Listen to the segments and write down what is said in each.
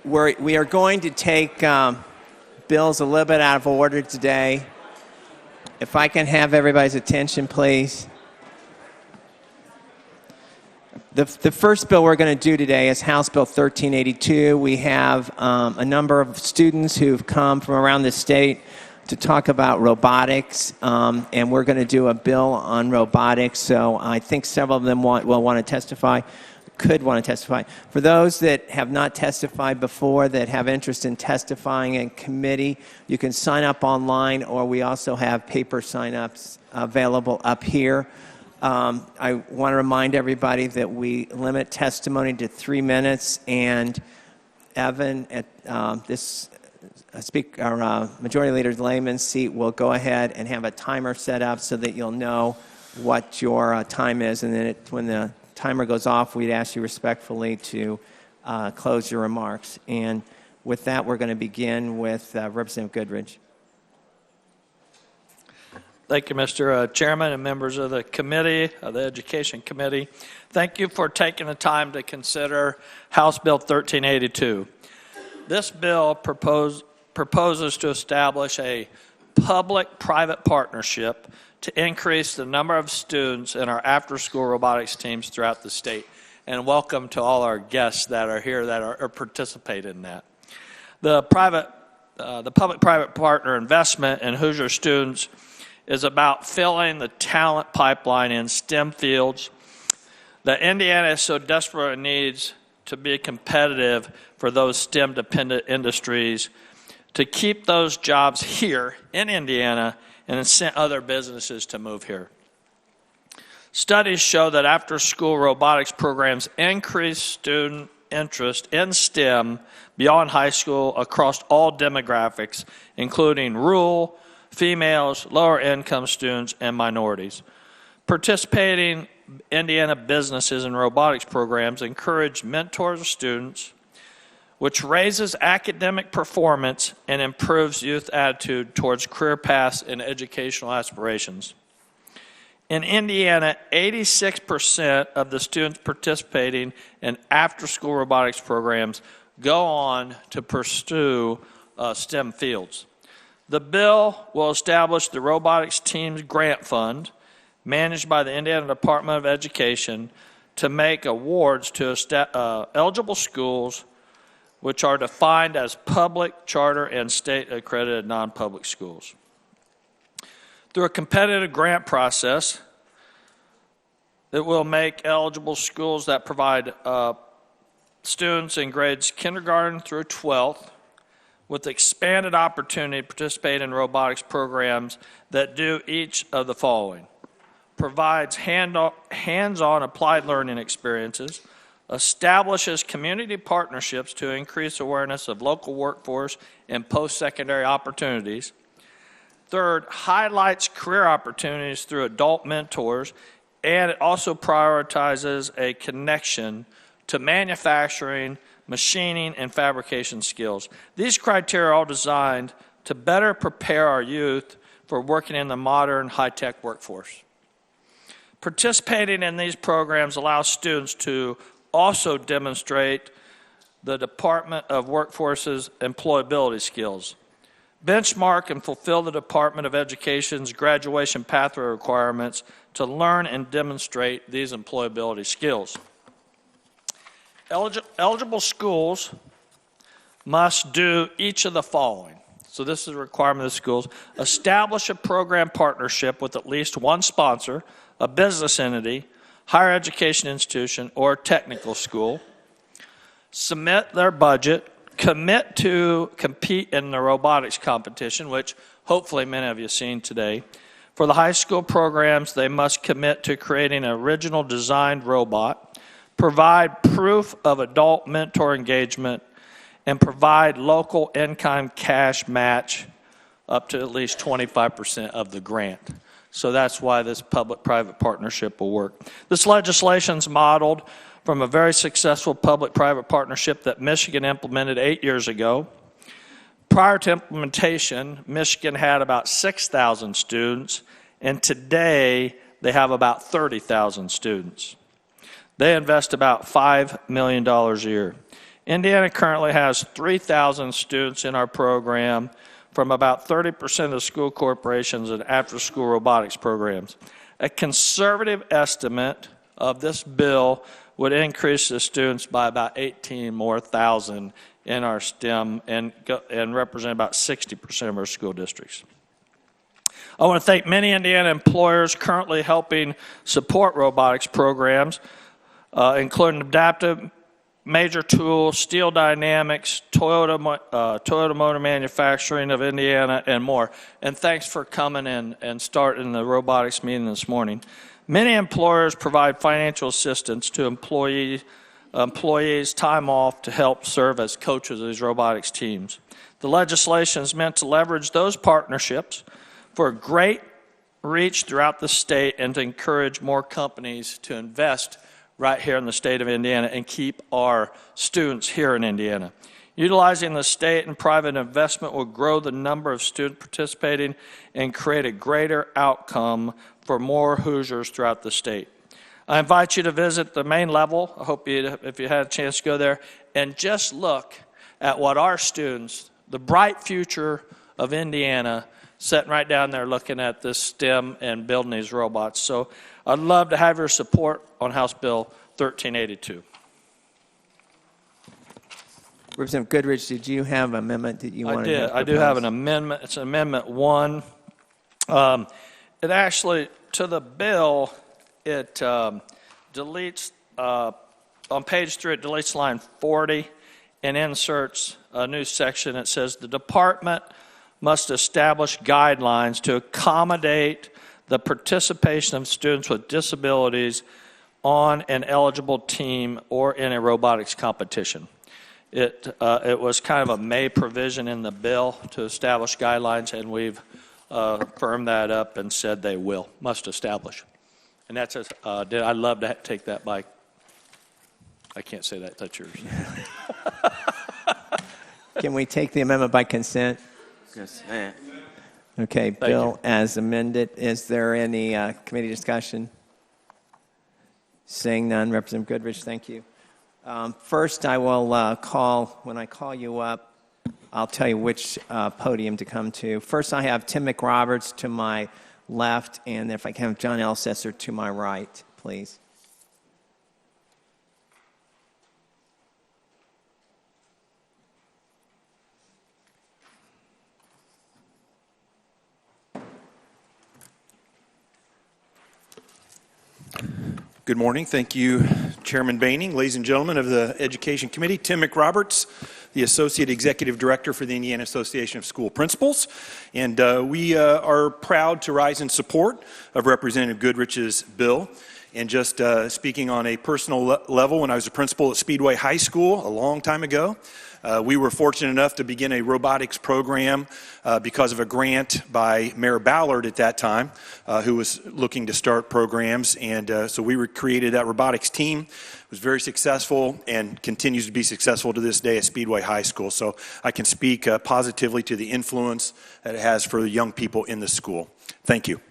We are going to take bills a little bit out of order today. If I can have everybody's attention, please. The first bill we're going to do today is House Bill 1382. We have a number of students who've come from around the state to talk about robotics, and we're going to do a bill on robotics. So I think several of them will want to testify. Could want to testify. For those that have not testified before, that have interest in testifying in committee, you can sign up online, or we also have paper sign-ups available up here. I want to remind everybody that we limit testimony to 3 minutes, and Evan at our Majority Leader Lehman's seat will go ahead and have a timer set up so that you'll know what your time is, and then when the timer goes off, we'd ask you respectfully to close your remarks. And with that, we're going to begin with Representative Goodridge. Thank you, Mr. Chairman and members of the committee, the Education Committee. Thank you for taking the time to consider House Bill 1382. This bill proposes to establish a public-private partnership to increase the number of students in our after-school robotics teams throughout the state. And welcome to all our guests that are here that are participating in that. The public-private partner investment in Hoosier students is about filling the talent pipeline in STEM fields that Indiana so desperately needs to be competitive for those STEM-dependent industries, to keep those jobs here in Indiana and incent other businesses to move here. Studies show that after-school robotics programs increase student interest in STEM beyond high school across all demographics, including rural, females, lower-income students, and minorities. Participating Indiana businesses in robotics programs encourage mentors of students, which raises academic performance and improves youth attitude towards career paths and educational aspirations. In Indiana, 86% of the students participating in after-school robotics programs go on to pursue STEM fields. The bill will establish the Robotics Teams Grant Fund, managed by the Indiana Department of Education, to make awards to eligible schools which are defined as public, charter, and state-accredited non-public schools. Through a competitive grant process, it will make eligible schools that provide students in grades kindergarten through 12th with expanded opportunity to participate in robotics programs that do each of the following: provides hands-on applied learning experiences, establishes community partnerships to increase awareness of local workforce and post-secondary opportunities. Third, highlights career opportunities through adult mentors, and it also prioritizes a connection to manufacturing, machining, and fabrication skills. These criteria are all designed to better prepare our youth for working in the modern high-tech workforce. Participating in these programs allows students to also demonstrate the Department of Workforce's employability skills, benchmark and fulfill the Department of Education's graduation pathway requirements to learn and demonstrate these employability skills. Eligible schools must do each of the following. So this is a requirement of the schools. Establish a program partnership with at least one sponsor, a business entity, higher education institution, or technical school. Submit their budget. Commit to compete in the robotics competition, which hopefully many of you have seen today. For the high school programs, they must commit to creating an original designed robot, provide proof of adult mentor engagement, and provide local in-kind cash match up to at least 25% of the grant. So that's why this public-private partnership will work. This legislation is modeled from a very successful public-private partnership that Michigan implemented 8 years ago. Prior to implementation, Michigan had about 6,000 students, and today they have about 30,000 students. They invest about $5 million a year. Indiana currently has 3,000 students in our program from about 30% of the school corporations and after-school robotics programs. A conservative estimate of this bill would increase the students by about 18 more thousand in our STEM and represent about 60% of our school districts. I want to thank many Indiana employers currently helping support robotics programs, including Adaptive, Major Tools, Steel Dynamics, Toyota Motor Manufacturing of Indiana, and more. And thanks for coming in and starting the robotics meeting this morning. Many employers provide financial assistance to employees time off to help serve as coaches of these robotics teams. The legislation is meant to leverage those partnerships for great reach throughout the state and to encourage more companies to invest right here in the state of Indiana and keep our students here in Indiana. Utilizing the state and private investment will grow the number of students participating and create a greater outcome for more Hoosiers throughout the state. I invite you to visit the main level. I hope if you had a chance to go there and just look at what our students, the bright future of Indiana, sitting right down there looking at this STEM and building these robots. So I'd love to have your support on House Bill 1382. Representative Goodrich, did you have an amendment that you wanted to propose? I do have an amendment. It's Amendment 1. It actually, to the bill, it deletes, on page 3, it deletes line 40 and inserts a new section. It says the department must establish guidelines to accommodate the participation of students with disabilities on an eligible team or in a robotics competition. It was kind of a may provision in the bill to establish guidelines, and we've firmed that up and said they must establish. And that's I'd love to take that by. I can't say that. That's yours. Can we take the amendment by consent? Yes. Okay, bill as amended. Is there any committee discussion? Seeing none, Representative Goodrich, thank you. First, I will when I call you up, I'll tell you which podium to come to. First, I have Tim McRoberts to my left, and if I can have John Elsesser to my right, please. Good morning. Thank you, Chairman Baining, ladies and gentlemen of the Education Committee. Tim McRoberts, the Associate Executive Director for the Indiana Association of School Principals. And we are proud to rise in support of Representative Goodrich's bill. And just speaking on a personal level, when I was a principal at Speedway High School a long time ago, we were fortunate enough to begin a robotics program because of a grant by Mayor Ballard at that time, who was looking to start programs. And so we created that robotics team. It was very successful and continues to be successful to this day at Speedway High School. So I can speak positively to the influence that it has for the young people in the school. Thank you.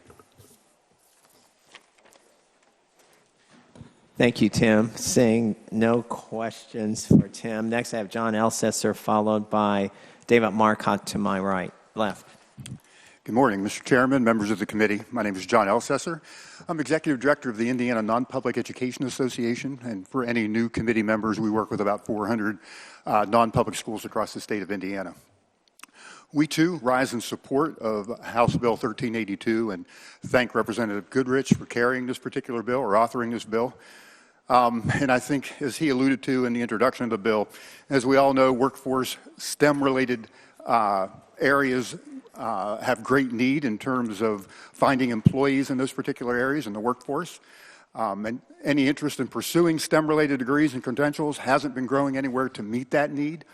Thank you, Tim. Seeing no questions for Tim. Next, I have John Elsesser, followed by David Marcotte to my left. Good morning, Mr. Chairman, members of the committee. My name is John Elsesser. I'm Executive Director of the Indiana Non-Public Education Association, and for any new committee members, we work with about 400 non-public schools across the state of Indiana. We, too, rise in support of House Bill 1382 and thank Representative Goodrich for carrying this particular bill or authoring this bill. And I think, as he alluded to in the introduction of the bill, as we all know, workforce STEM-related areas have great need in terms of finding employees in those particular areas in the workforce. And any interest in pursuing STEM-related degrees and credentials hasn't been growing anywhere to meet that need.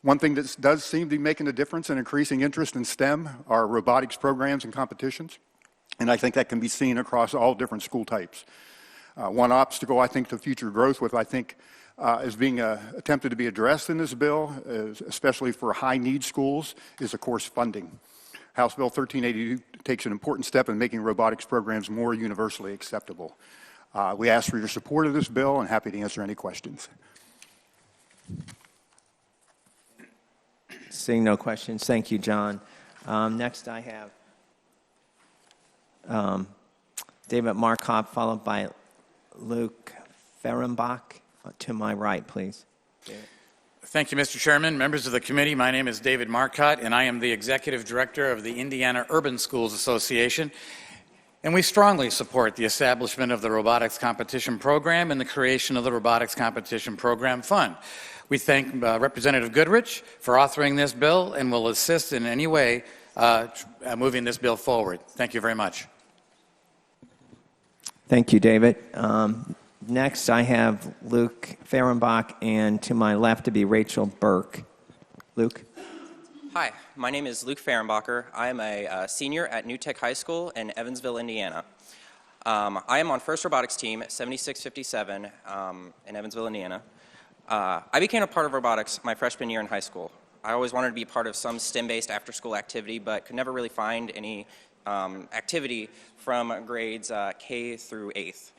One thing that does seem to be making a difference in increasing interest in STEM are robotics programs and competitions. And I think that can be seen across all different school types. One obstacle, I think, to future growth is being attempted to be addressed in this bill, especially for high-need schools, is, of course, funding. House Bill 1382 takes an important step in making robotics programs more universally acceptable. We ask for your support of this bill and happy to answer any questions. Seeing no questions, thank you, John. Next, I have David Markov, followed by Luke Fehrenbach. To my right, please. David. Thank you, Mr. Chairman. Members of the committee, my name is David Marcotte, and I am the Executive Director of the Indiana Urban Schools Association. And we strongly support the establishment of the Robotics Competition Program and the creation of the Robotics Competition Program Fund. We thank Representative Goodrich for authoring this bill and will assist in any way moving this bill forward. Thank you very much. Thank you, David. Next, I have Luke Fehrenbach, and to my left to be Rachel Burke. Luke? Hi, my name is Luke Fehrenbacher. I am a senior at New Tech High School in Evansville, Indiana. I am on First Robotics Team 7657 in Evansville, Indiana. I became a part of robotics my freshman year in high school. I always wanted to be part of some STEM-based after-school activity, but could never really find any activity from grades K through 8th.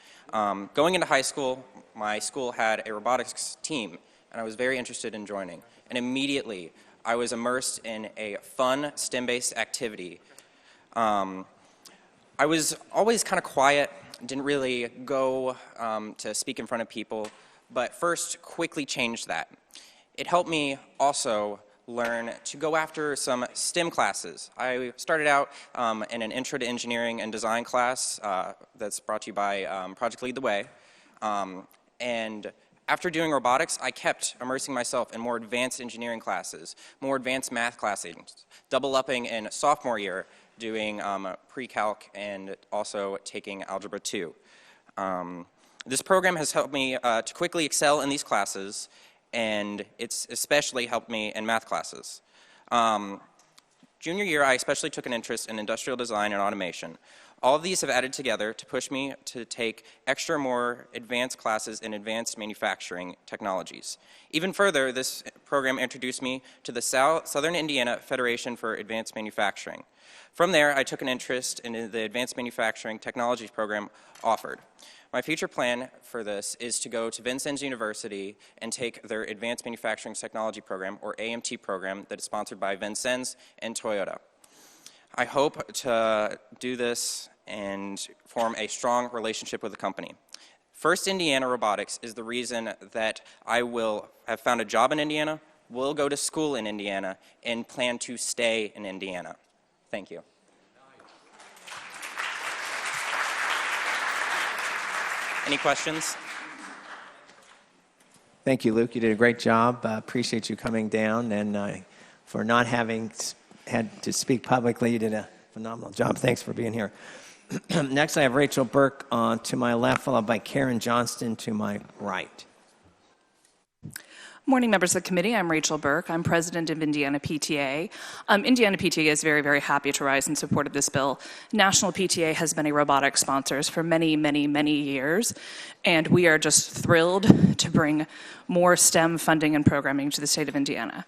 Going into high school, my school had a robotics team, and I was very interested in joining. And immediately, I was immersed in a fun STEM-based activity. I was always kind of quiet, didn't really go to speak in front of people, but first quickly changed that. It helped me also learn to go after some STEM classes. I started out in an Intro to Engineering and Design class that's brought to you by Project Lead the Way. And after doing robotics, I kept immersing myself in more advanced engineering classes, more advanced math classes, double-upping in sophomore year, doing pre-calc and also taking Algebra 2. This program has helped me to quickly excel in these classes, and it's especially helped me in math classes. Junior year, I especially took an interest in industrial design and automation. All of these have added together to push me to take extra more advanced classes in advanced manufacturing technologies. Even further, this program introduced me to the Southern Indiana Federation for Advanced Manufacturing. From there, I took an interest in the Advanced Manufacturing Technologies program offered. My future plan for this is to go to Vincennes University and take their Advanced Manufacturing Technology program, or AMT program, that is sponsored by Vincennes and Toyota. I hope to do this and form a strong relationship with the company. First Indiana Robotics is the reason that I will have found a job in Indiana, will go to school in Indiana, and plan to stay in Indiana. Thank you. Any questions? Thank you, Luke. You did a great job. Appreciate you coming down, and for not having had to speak publicly, you did a phenomenal job. Thanks for being here. Next, I have Rachel Burke to my left, followed by Karen Johnston to my right. Morning, members of the committee. I'm Rachel Burke. I'm president of Indiana PTA. Indiana PTA is very, very happy to rise in support of this bill. National PTA has been a robotics sponsor for many, many, many years, and we are just thrilled to bring more STEM funding and programming to the state of Indiana.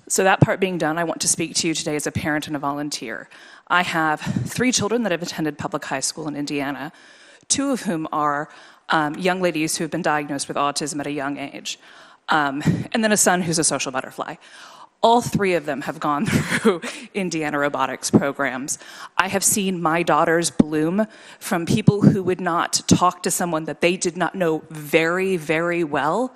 So that part being done, I want to speak to you today as a parent and a volunteer. I have 3 children that have attended public high school in Indiana, 2 of whom are young ladies who have been diagnosed with autism at a young age. And then a son who's a social butterfly. All 3 of them have gone through Indiana robotics programs. I have seen my daughters bloom from people who would not talk to someone that they did not know very, very well,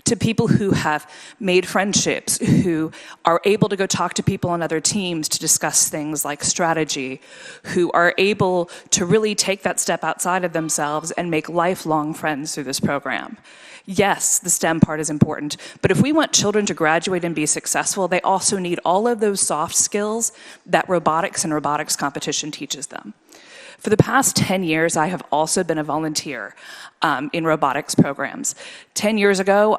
to people who have made friendships, who are able to go talk to people on other teams to discuss things like strategy, who are able to really take that step outside of themselves and make lifelong friends through this program. Yes, the STEM part is important, but if we want children to graduate and be successful, they also need all of those soft skills that robotics and robotics competition teaches them. For the past 10 years, I have also been a volunteer in robotics programs. 10 years ago,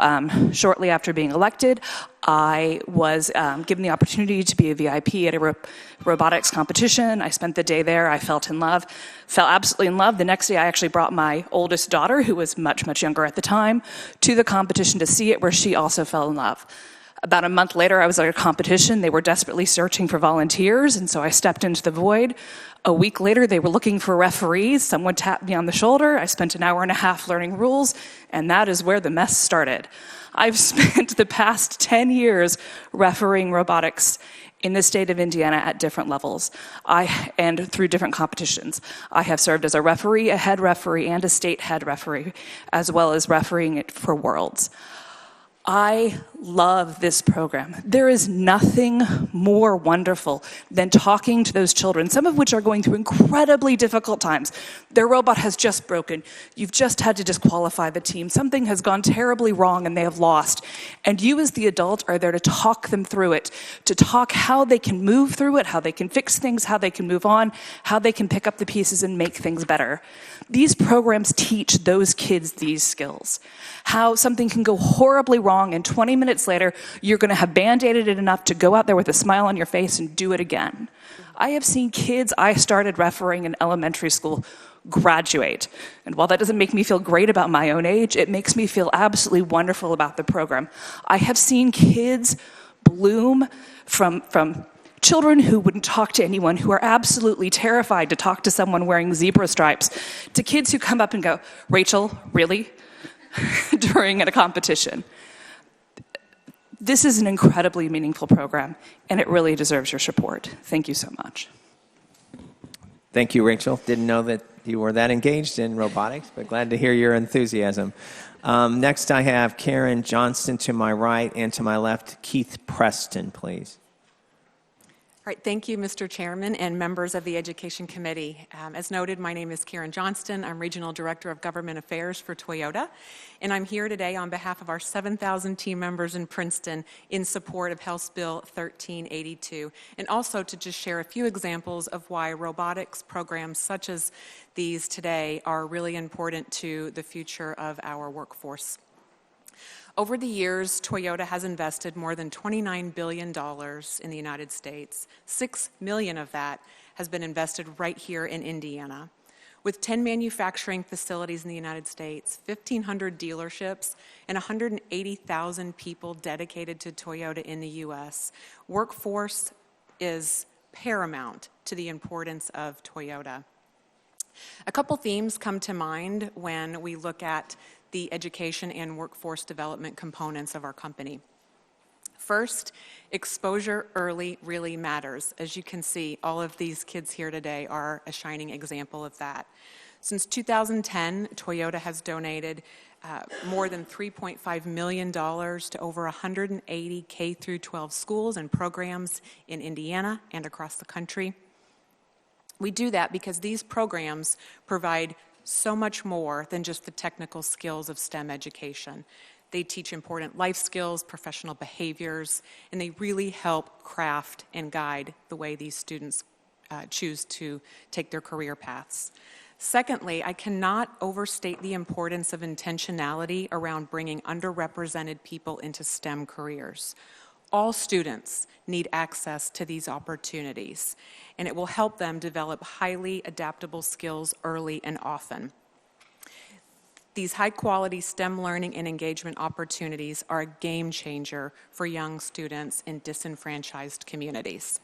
shortly after being elected, I was given the opportunity to be a VIP at a robotics competition. I spent the day there. I fell absolutely in love. The next day, I actually brought my oldest daughter, who was much, much younger at the time, to the competition to see it, where she also fell in love. About a month later, I was at a competition. They were desperately searching for volunteers, and so I stepped into the void. A week later, they were looking for referees. Someone tapped me on the shoulder. I spent an hour and a half learning rules, and that is where the mess started. I've spent the past 10 years refereeing robotics in the state of Indiana at different levels and through different competitions. I have served as a referee, a head referee, and a state head referee, as well as refereeing it for Worlds. I love this program. There is nothing more wonderful than talking to those children, some of which are going through incredibly difficult times. Their robot has just broken. You've just had to disqualify the team. Something has gone terribly wrong and they have lost. And you as the adult are there to talk them through it, to talk how they can move through it, how they can fix things, how they can move on, how they can pick up the pieces and make things better. These programs teach those kids these skills. How something can go horribly wrong and 20 minutes later, you're going to have band-aided it enough to go out there with a smile on your face and do it again. I have seen kids I started refereeing in elementary school graduate. And while that doesn't make me feel great about my own age, it makes me feel absolutely wonderful about the program. I have seen kids bloom from children who wouldn't talk to anyone, who are absolutely terrified to talk to someone wearing zebra stripes, to kids who come up and go, "Rachel, really?" during a competition. This is an incredibly meaningful program, and it really deserves your support. Thank you so much. Thank you, Rachel. Didn't know that you were that engaged in robotics, but glad to hear your enthusiasm. Next, I have Karen Johnston to my right, and to my left, Keith Preston, please. All right, thank you, Mr. Chairman and members of the Education Committee. As noted, my name is Karen Johnston. I'm Regional Director of Government Affairs for Toyota, and I'm here today on behalf of our 7,000 team members in Princeton in support of House Bill 1382, and also to just share a few examples of why robotics programs such as these today are really important to the future of our workforce. Over the years, Toyota has invested more than $29 billion in the United States. $6 million of that has been invested right here in Indiana. With 10 manufacturing facilities in the United States, 1,500 dealerships, and 180,000 people dedicated to Toyota in the U.S., workforce is paramount to the importance of Toyota. A couple themes come to mind when we look at the education and workforce development components of our company. First, exposure early really matters. As you can see, all of these kids here today are a shining example of that. Since 2010, Toyota has donated more than $3.5 million to over 180 K-12 schools and programs in Indiana and across the country. We do that because these programs provide so much more than just the technical skills of STEM education. They teach important life skills, professional behaviors, and they really help craft and guide the way these students choose to take their career paths. Secondly, I cannot overstate the importance of intentionality around bringing underrepresented people into STEM careers. All students need access to these opportunities, and it will help them develop highly adaptable skills early and often. These high-quality STEM learning and engagement opportunities are a game changer for young students in disenfranchised communities.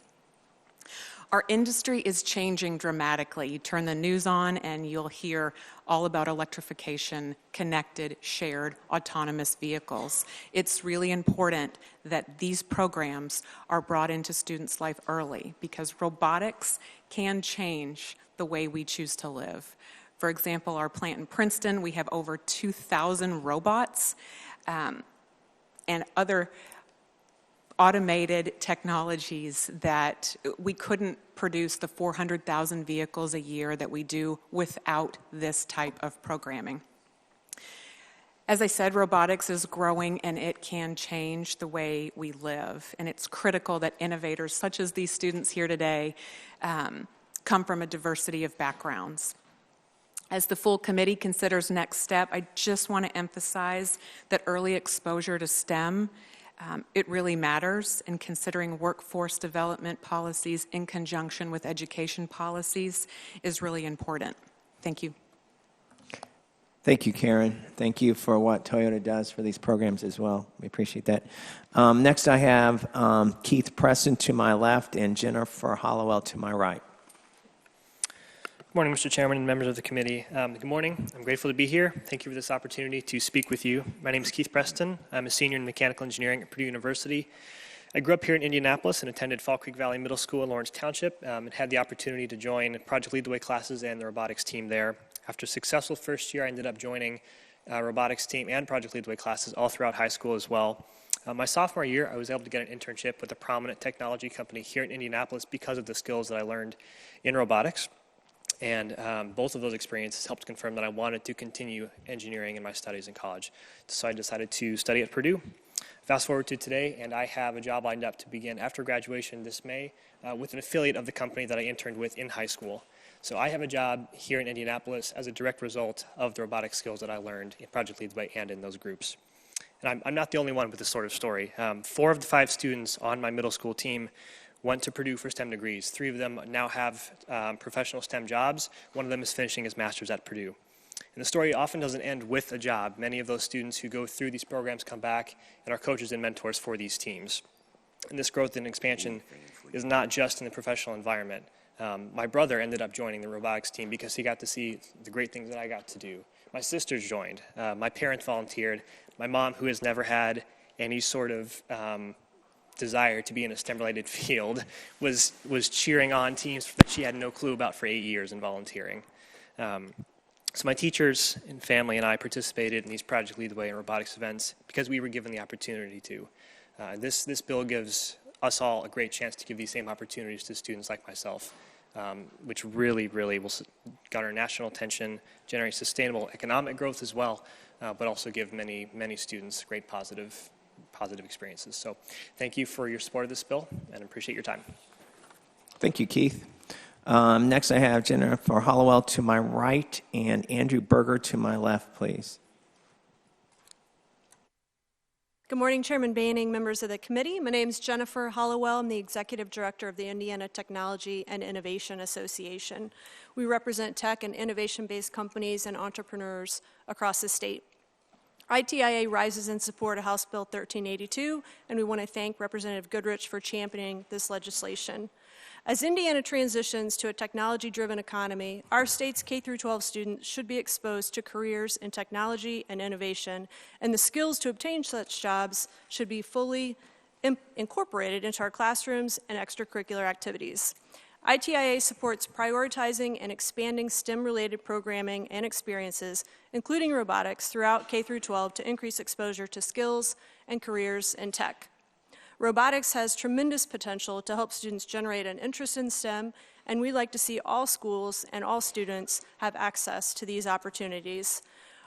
Our industry is changing dramatically. You turn the news on and you'll hear all about electrification, connected, shared, autonomous vehicles. It's really important that these programs are brought into students' life early because robotics can change the way we choose to live. For example, our plant in Princeton, we have over 2,000 robots and other automated technologies that we couldn't produce the 400,000 vehicles a year that we do without this type of programming. As I said, robotics is growing and it can change the way we live. And it's critical that innovators such as these students here today come from a diversity of backgrounds. As the full committee considers next step, I just want to emphasize that early exposure to STEM it really matters in considering workforce development policies in conjunction with education policies is really important. Thank you. Thank you, Karen. Thank you for what Toyota does for these programs as well. We appreciate that. Next, I have Keith Preston to my left and Jennifer Hollowell to my right. Good morning, Mr. Chairman and members of the committee. Good morning. I'm grateful to be here. Thank you for this opportunity to speak with you. My name is Keith Preston. I'm a senior in mechanical engineering at Purdue University. I grew up here in Indianapolis and attended Fall Creek Valley Middle School in Lawrence Township and had the opportunity to join Project Lead the Way classes and the robotics team there. After a successful first year, I ended up joining robotics team and Project Lead the Way classes all throughout high school as well. My sophomore year, I was able to get an internship with a prominent technology company here in Indianapolis because of the skills that I learned in robotics. And both of those experiences helped confirm that I wanted to continue engineering in my studies in college. So I decided to study at Purdue. Fast forward to today, and I have a job lined up to begin after graduation this May with an affiliate of the company that I interned with in high school. So I have a job here in Indianapolis as a direct result of the robotic skills that I learned in Project Lead the Way and in those groups. And I'm not the only one with this sort of story. 4 of the 5 students on my middle school team went to Purdue for STEM degrees. 3 of them now have professional STEM jobs. 1 of them is finishing his master's at Purdue. And the story often doesn't end with a job. Many of those students who go through these programs come back and are coaches and mentors for these teams. And this growth and expansion is not just in the professional environment. My brother ended up joining the robotics team because he got to see the great things that I got to do. My sisters joined. My parents volunteered. My mom, who has never had any sort of desire to be in a STEM-related field, was cheering on teams that she had no clue about for 8 years and volunteering. So my teachers and family and I participated in these Project Lead the Way and robotics events because we were given the opportunity to. This bill gives us all a great chance to give these same opportunities to students like myself, which really will garner national attention, generate sustainable economic growth as well, but also give many students great positive experiences. So thank you for your support of this bill and appreciate your time. Thank you, Keith. Next, I have Jennifer Hollowell to my right and Andrew Berger to my left, please. Good morning, Chairman Boehning, members of the committee. My name is Jennifer Hollowell. I'm the Executive Director of the Indiana Technology and Innovation Association. We represent tech and innovation-based companies and entrepreneurs across the state. ITIA rises in support of House Bill 1382, and we want to thank Representative Goodrich for championing this legislation. As Indiana transitions to a technology-driven economy, our state's K-12 students should be exposed to careers in technology and innovation, and the skills to obtain such jobs should be fully incorporated into our classrooms and extracurricular activities. ITIA supports prioritizing and expanding STEM-related programming and experiences, including robotics, throughout K-12 to increase exposure to skills and careers in tech. Robotics has tremendous potential to help students generate an interest in STEM, and we'd like to see all schools and all students have access to these opportunities.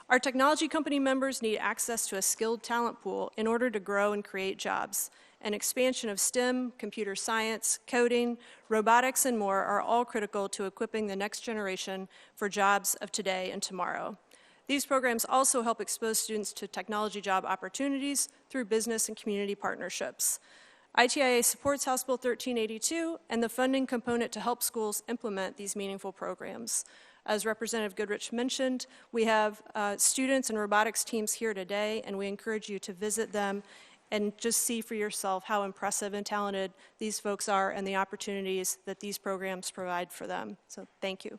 Our technology company members need access to a skilled talent pool in order to grow and create jobs. An expansion of STEM, computer science, coding, robotics, and more are all critical to equipping the next generation for jobs of today and tomorrow. These programs also help expose students to technology job opportunities through business and community partnerships. ITIA supports House Bill 1382 and the funding component to help schools implement these meaningful programs. As Representative Goodrich mentioned, we have students and robotics teams here today, and we encourage you to visit them and just see for yourself how impressive and talented these folks are and the opportunities that these programs provide for them. So thank you.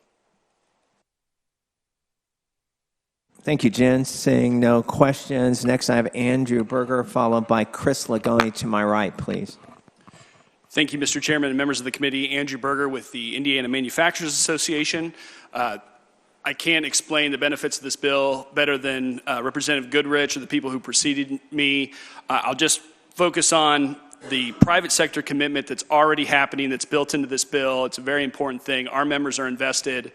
Thank you, Jen. Seeing no questions, next I have Andrew Berger, followed by Chris Lagoni to my right, please. Thank you, Mr. Chairman and members of the committee. Andrew Berger with the Indiana Manufacturers Association. I can't explain the benefits of this bill better than Representative Goodrich or the people who preceded me. I'll just focus on the private sector commitment that's already happening, that's built into this bill. It's a very important thing. Our members are invested,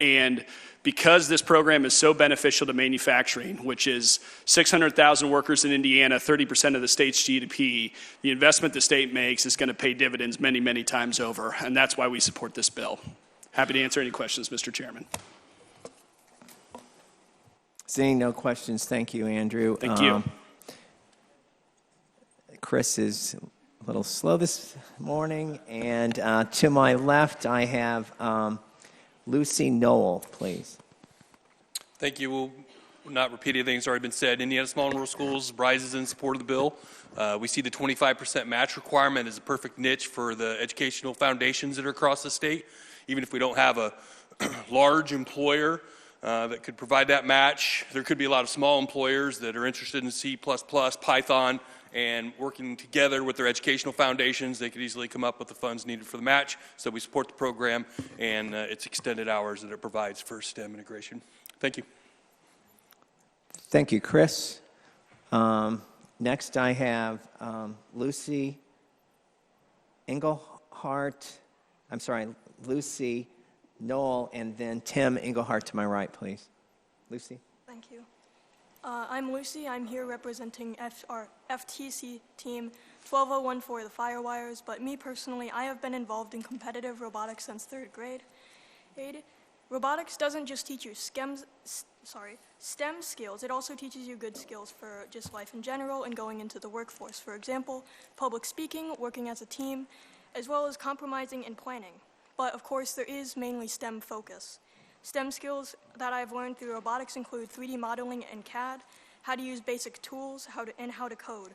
and because this program is so beneficial to manufacturing, which is 600,000 workers in Indiana, 30% of the state's GDP, the investment the state makes is going to pay dividends many, many times over, and that's why we support this bill. Happy to answer any questions, Mr. Chairman. Seeing no questions, thank you, Andrew. Thank you. Chris is a little slow this morning, and to my left I have Lucy Noel, please. Thank you. not repeat anything that's already been said. Indiana Small and Rural Schools rises in support of the bill. We see the 25% match requirement as a perfect niche for the educational foundations that are across the state. Even if we don't have a large employer that could provide that match, there could be a lot of small employers that are interested in C++, Python, and working together with their educational foundations, they could easily come up with the funds needed for the match. So we support the program and its extended hours that it provides for STEM integration. Thank you. Thank you, Chris. Next, I have Lucy Lucy Knoll, and then Tim Engelhardt to my right, please. Lucy. Thank you. I'm Lucy. I'm here representing our FTC team 12014, the Firewires, but me personally, I have been involved in competitive robotics since 3rd grade. Robotics doesn't just teach you STEM skills, it also teaches you good skills for just life in general and going into the workforce. For example, public speaking, working as a team, as well as compromising and planning. But of course, there is mainly STEM focus. STEM skills that I've learned through robotics include 3D modeling and CAD, how to use basic tools, and how to code.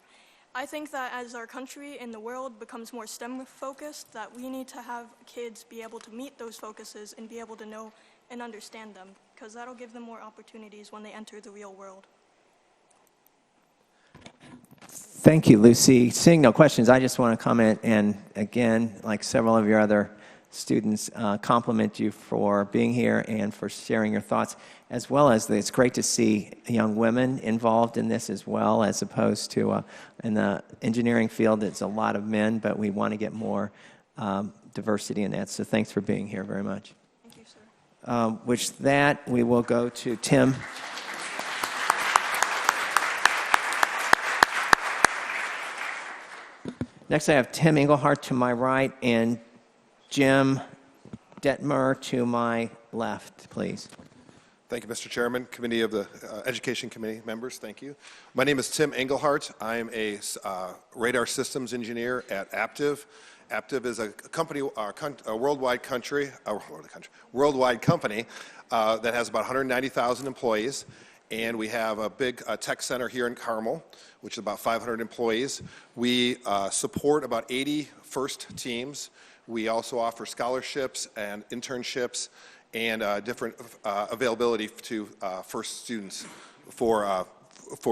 I think that as our country and the world becomes more STEM focused, that we need to have kids be able to meet those focuses and be able to know and understand them, because that'll give them more opportunities when they enter the real world. Thank you, Lucy. Seeing no questions, I just want to comment, and again, like several of your other students, compliment you for being here and for sharing your thoughts, as well as it's great to see young women involved in this as well, as opposed to in the engineering field, it's a lot of men, but we want to get more diversity in that. So thanks for being here very much. Thank you, sir. With that, we will go to Tim. Next, I have Tim Engelhardt to my right and Jim Detmer to my left, please. Thank you, Mr. Chairman, Committee of the Education Committee members, thank you. My name is Tim Engelhardt. I am a radar systems engineer at Aptiv. Aptiv is a company, a worldwide company that has about 190,000 employees, and we have a big tech center here in Carmel, which is about 500 employees. We support about 80 FIRST teams. We also offer scholarships and internships and different availability to FIRST students for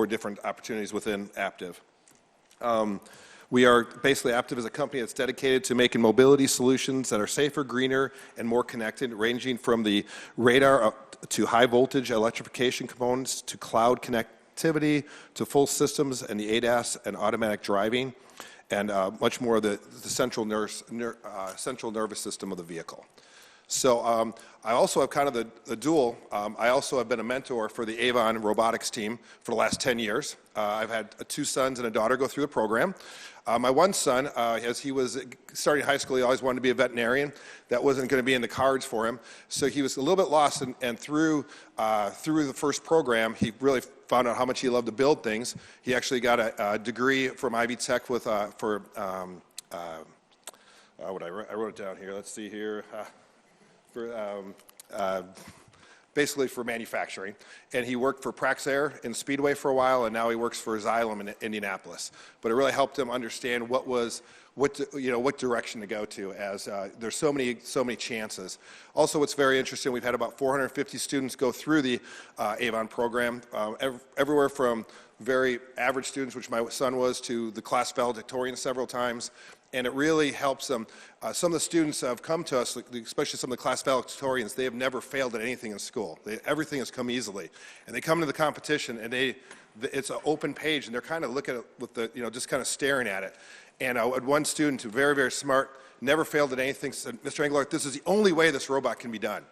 different opportunities within Aptiv. We are basically, Aptiv is a company that's dedicated to making mobility solutions that are safer, greener, and more connected, ranging from the radar to high voltage electrification components to cloud connectivity to full systems and the ADAS and automatic driving, and much more of the central nervous system of the vehicle. So I also have kind of the dual. I also have been a mentor for the Avon robotics team for the last 10 years. I've had 2 sons and a daughter go through the program. My one son, as he was starting high school, he always wanted to be a veterinarian. That wasn't going to be in the cards for him. So he was a little bit lost, and through the first program, he really found out how much he loved to build things. He actually got a degree from Ivy Tech with I wrote it down here. Let's see here. Basically for manufacturing, and he worked for Praxair in Speedway for a while, and now he works for Xylem in Indianapolis. But it really helped him understand what direction to go to, as there's so many chances. Also, what's very interesting, we've had about 450 students go through the Avon program, everywhere from very average students, which my son was, to the class valedictorian several times. And it really helps them. Some of the students have come to us, especially some of the class valedictorians, they have never failed at anything in school. Everything has come easily. And they come to the competition, and it's an open page, and they're kind of looking at it with just kind of staring at it. And one student, very, very smart, never failed at anything, said, Mr. Engelhardt, this is the only way this robot can be done.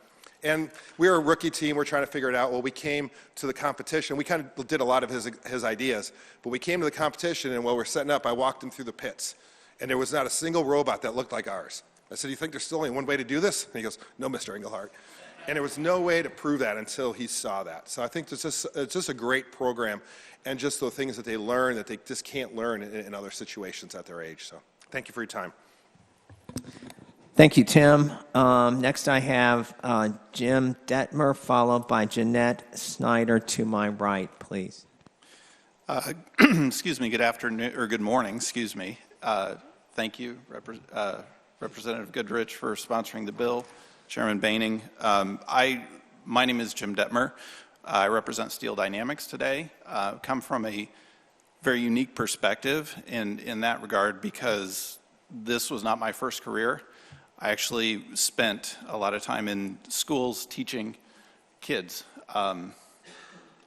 And we were a rookie team. We're trying to figure it out. Well, we came to the competition. We kind of did a lot of his ideas. But we came to the competition, and while we're setting up, I walked him through the pits. And there was not a single robot that looked like ours. I said, you think there's still only one way to do this? And he goes, no, Mr. Engelhardt. And there was no way to prove that until he saw that. So I think it's just a great program, and just the things that they learn that they just can't learn in other situations at their age. So thank you for your time. Thank you, Tim. Next, I have Jim Detmer, followed by Jeanette Snyder to my right, please. Excuse me, good afternoon, or good morning, excuse me. Thank you, Representative Goodrich, for sponsoring the bill. Chairman Baining. My name is Jim Detmer. I represent Steel Dynamics today. Come from a very unique perspective in that regard because this was not my first career. I actually spent a lot of time in schools teaching kids.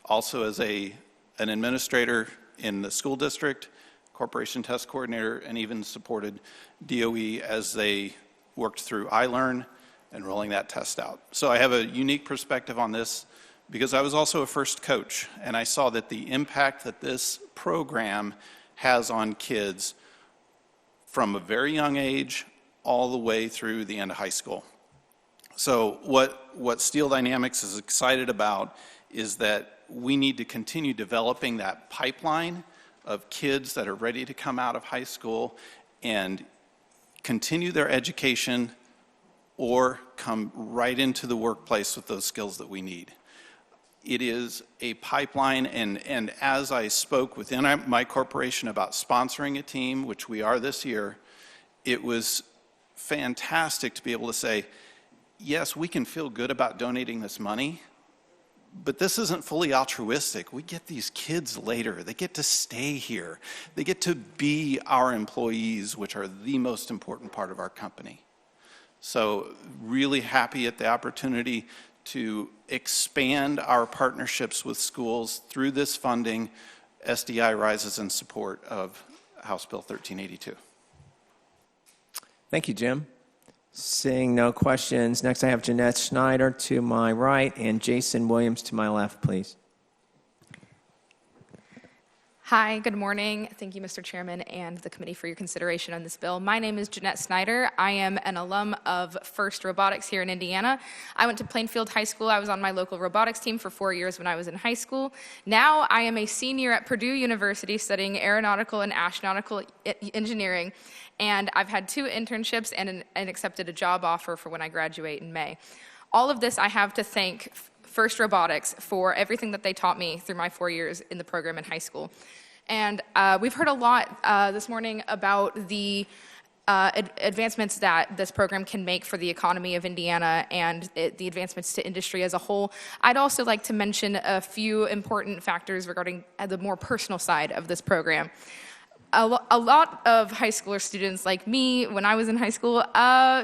Also as an administrator in the school district, corporation test coordinator, and even supported DOE as they worked through iLearn and rolling that test out. So I have a unique perspective on this because I was also a first coach, and I saw that the impact that this program has on kids from a very young age all the way through the end of high school. So what Steel Dynamics is excited about is that we need to continue developing that pipeline of kids that are ready to come out of high school and continue their education or come right into the workplace with those skills that we need. It is a pipeline, and as I spoke within my corporation about sponsoring a team, which we are this year, it was fantastic to be able to say, yes, we can feel good about donating this money, but this isn't fully altruistic. We get these kids later. They get to stay here. They get to be our employees, which are the most important part of our company. So really happy at the opportunity to expand our partnerships with schools through this funding. SDI rises in support of House Bill 1382. Thank you, Jim. Seeing no questions, next I have Jeanette Schneider to my right and Jason Williams to my left, please. Hi, good morning. Thank you, Mr. Chairman, and the committee for your consideration on this bill. My name is Jeanette Snyder. I am an alum of FIRST Robotics here in Indiana. I went to Plainfield High School. I was on my local robotics team for 4 years when I was in high school. Now I am a senior at Purdue University studying aeronautical and astronautical engineering, and I've had 2 internships and accepted a job offer for when I graduate in May. All of this I have to thank FIRST Robotics for everything that they taught me through my 4 years in the program in high school. And we've heard a lot this morning about the advancements that this program can make for the economy of Indiana and the advancements to industry as a whole. I'd also like to mention a few important factors regarding the more personal side of this program. A lot of high schooler students like me, when I was in high school,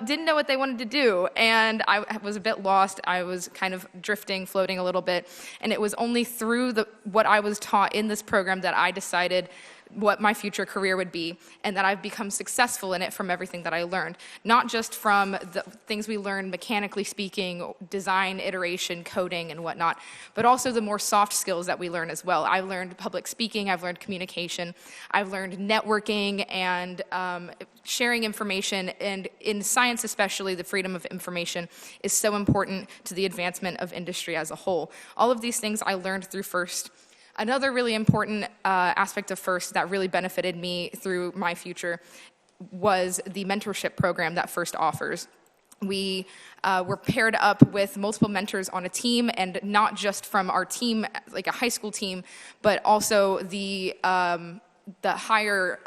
didn't know what they wanted to do, and I was a bit lost. I was kind of drifting, floating a little bit, and it was only through what I was taught in this program that I decided what my future career would be, and that I've become successful in it from everything that I learned. Not just from the things we learned mechanically speaking, design, iteration, coding, and whatnot, but also the more soft skills that we learn as well. I've learned public speaking, I've learned communication, I've learned networking and sharing information, and in science especially, the freedom of information is so important to the advancement of industry as a whole. All of these things I learned through FIRST. Another really important aspect of FIRST that really benefited me through my future was the mentorship program that FIRST offers. We were paired up with multiple mentors on a team, and not just from our team, like a high school team, but also the higher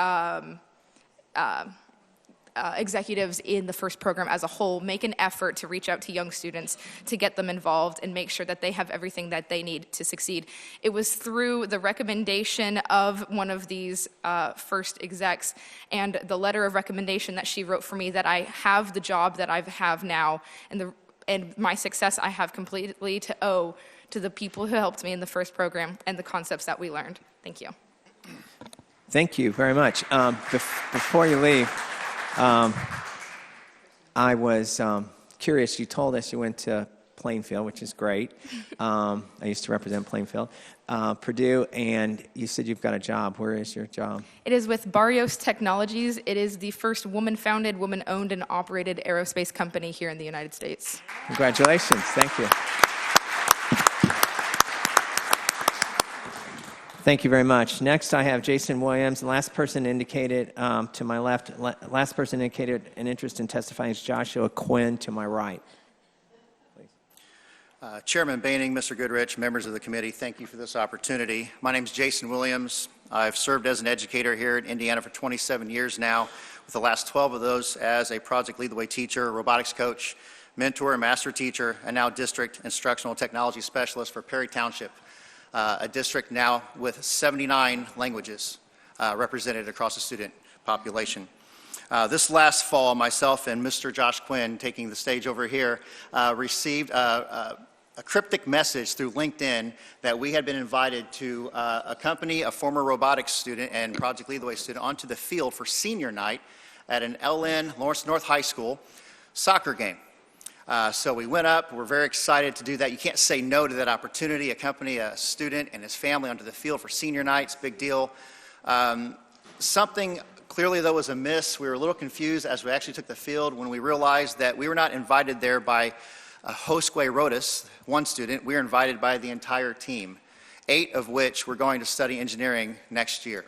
executives in the FIRST program as a whole make an effort to reach out to young students to get them involved and make sure that they have everything that they need to succeed. It was through the recommendation of one of these FIRST execs and the letter of recommendation that she wrote for me that I have the job that I have now, and my success I have completely to owe to the people who helped me in the FIRST program and the concepts that we learned. Thank you. Thank you very much. Before you leave, I was curious. You told us you went to Plainfield, which is great. I used to represent Plainfield, Purdue, and you said you've got a job. Where is your job? It is with Barrios Technologies. It is the first woman-founded, woman-owned, and operated aerospace company here in the United States. Congratulations. Thank you. Thank you very much. Next, I have Jason Williams. The last person indicated to my left, last person indicated an interest in testifying is Joshua Quinn to my right. Chairman Boehning, Mr. Goodrich, members of the committee, thank you for this opportunity. My name is Jason Williams. I've served as an educator here in Indiana for 27 years now, with the last 12 of those as a Project Lead the Way teacher, robotics coach, mentor, and master teacher, and now district instructional technology specialist for Perry Township, a district now with 79 languages represented across the student population. This last fall, myself and Mr. Josh Quinn, taking the stage over here, received a cryptic message through LinkedIn that we had been invited to accompany a former robotics student and Project Lead the Way student onto the field for senior night at an LN Lawrence North High School soccer game. So we went up. We're very excited to do that. You can't say no to that opportunity, accompany a student and his family onto the field for senior nights, big deal. Something clearly, though, was amiss. We were a little confused as we actually took the field when we realized that we were not invited there by Josque Rodas, one student. We were invited by the entire team, 8 of which were going to study engineering next year,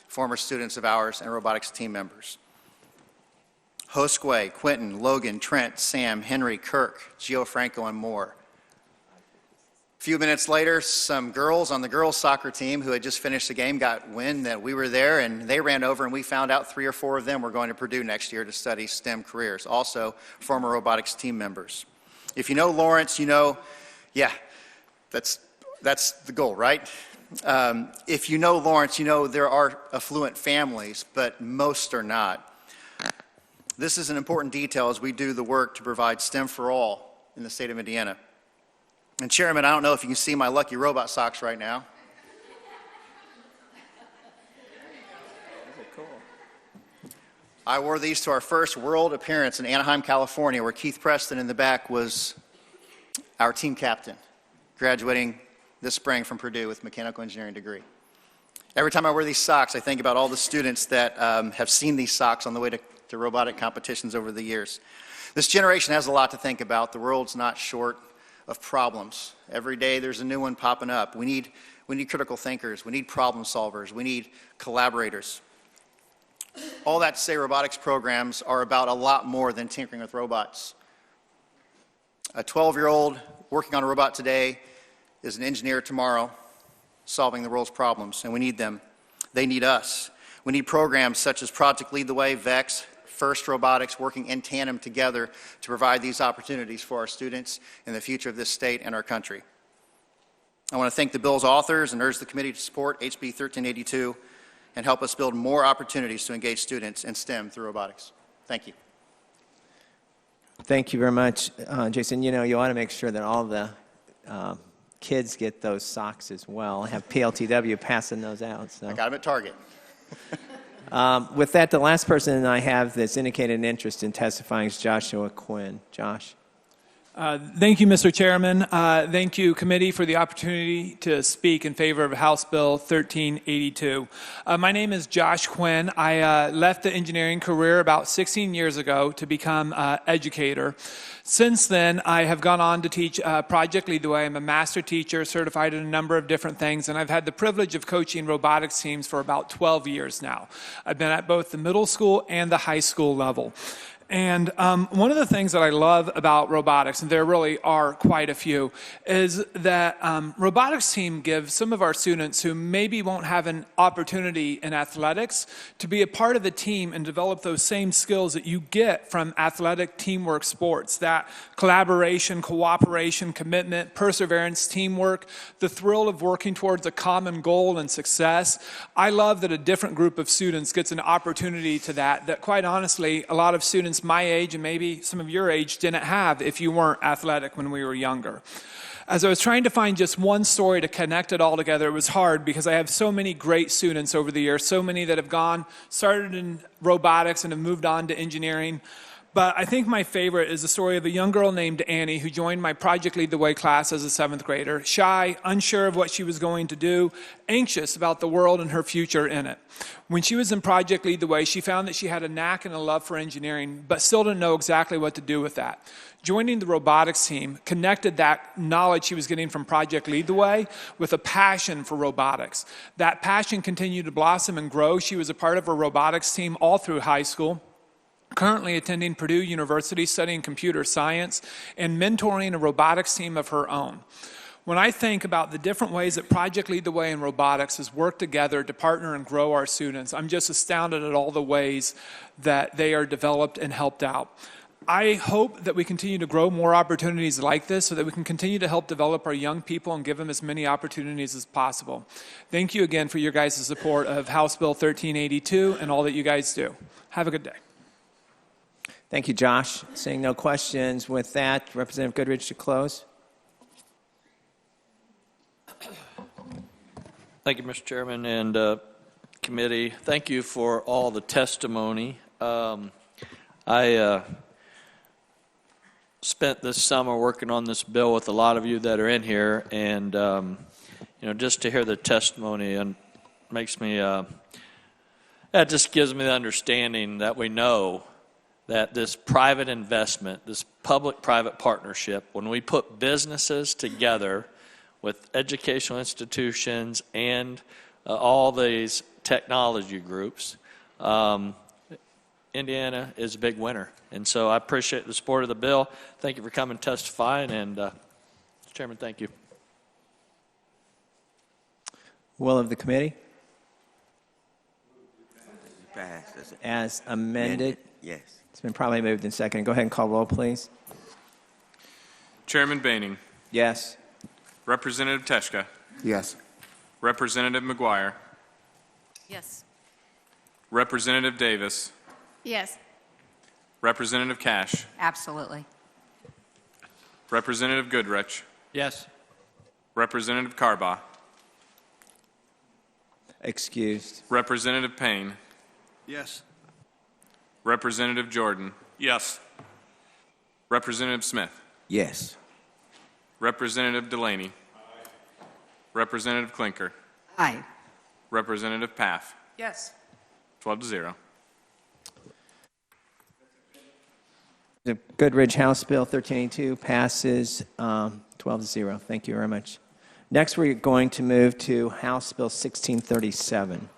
former students of ours and robotics team members. Josque, Quentin, Logan, Trent, Sam, Henry, Kirk, Gio Franco, and more. A few minutes later, some girls on the girls' soccer team who had just finished the game got wind that we were there, and they ran over, and we found out 3 or 4 of them were going to Purdue next year to study STEM careers, also former robotics team members. If you know Lawrence, you know, yeah, that's the goal, right? If you know Lawrence, you know there are affluent families, but most are not. This is an important detail as we do the work to provide STEM for all in the state of Indiana. And Chairman, I don't know if you can see my lucky robot socks right now. I wore these to our first world appearance in Anaheim, California, where Keith Preston in the back was our team captain, graduating this spring from Purdue with a mechanical engineering degree. Every time I wear these socks, I think about all the students that have seen these socks on the way to robotic competitions over the years. This generation has a lot to think about. The world's not short of problems. Every day there's a new one popping up. We need critical thinkers. We need problem solvers. We need collaborators. All that to say, robotics programs are about a lot more than tinkering with robots. A 12-year-old working on a robot today is an engineer tomorrow solving the world's problems, and we need them. They need us. We need programs such as Project Lead the Way, VEX, FIRST Robotics, working in tandem together to provide these opportunities for our students in the future of this state and our country. I want to thank the bill's authors and urge the committee to support HB 1382 and help us build more opportunities to engage students in STEM through robotics. Thank you. Thank you very much, Jason. You know, you ought to make sure that all the kids get those socks as well. I have PLTW passing those out. So. I got them at Target. With that, the last person I have that's indicated an interest in testifying is Joshua Quinn. Josh. Thank you, Mr. Chairman. Thank you, committee, for the opportunity to speak in favor of House Bill 1382. My name is Josh Quinn. I left the engineering career about 16 years ago to become an educator. Since then, I have gone on to teach Project Lead the Way. I'm a master teacher, certified in a number of different things, and I've had the privilege of coaching robotics teams for about 12 years now. I've been at both the middle school and the high school level. And one of the things that I love about robotics, and there really are quite a few, is that robotics team gives some of our students who maybe won't have an opportunity in athletics to be a part of the team and develop those same skills that you get from athletic teamwork sports, that collaboration, cooperation, commitment, perseverance, teamwork, the thrill of working towards a common goal and success. I love that a different group of students gets an opportunity to that quite honestly, a lot of students my age and maybe some of your age didn't have if you weren't athletic when we were younger. As I was trying to find just one story to connect it all together, it was hard because I have so many great students over the years, so many that have started in robotics and have moved on to engineering. But I think my favorite is the story of a young girl named Annie who joined my Project Lead the Way class as a 7th grader, shy, unsure of what she was going to do, anxious about the world and her future in it. When she was in Project Lead the Way, she found that she had a knack and a love for engineering, but still didn't know exactly what to do with that. Joining the robotics team connected that knowledge she was getting from Project Lead the Way with a passion for robotics. That passion continued to blossom and grow. She was a part of a robotics team all through high school, currently attending Purdue University studying computer science and mentoring a robotics team of her own. When I think about the different ways that Project Lead the Way and robotics has worked together to partner and grow our students, I'm just astounded at all the ways that they are developed and helped out. I hope that we continue to grow more opportunities like this so that we can continue to help develop our young people and give them as many opportunities as possible. Thank you again for your guys' support of House Bill 1382 and all that you guys do. Have a good day. Thank you, Josh. Seeing no questions, with that, Representative Goodrich to close. Thank you, Mr. Chairman and committee. Thank you for all the testimony. I spent this summer working on this bill with a lot of you that are in here, and just to hear the testimony and makes me that just gives me the understanding that we know that this private investment, this public-private partnership, when we put businesses together with educational institutions and all these technology groups, Indiana is a big winner. And so I appreciate the support of the bill. Thank you for coming and testifying. And, Mr. Chairman, thank you. Will of the committee? As amended. Yes. It's been probably moved and seconded. Go ahead and call roll, please. Chairman Boehning. Yes. Representative Teschka. Yes. Representative McGuire. Yes. Representative Davis. Yes. Representative Cash. Absolutely. Representative Goodrich. Yes. Representative Carbaugh. Excused. Representative Payne. Yes. Representative Jordan. Yes. Representative Smith. Yes. Representative Delaney. Representative Clinker. Aye. Representative Paff. Yes. 12-0. The Goodrich House Bill 1382 passes 12-0. Thank you very much. Next, we're going to move to House Bill 1637.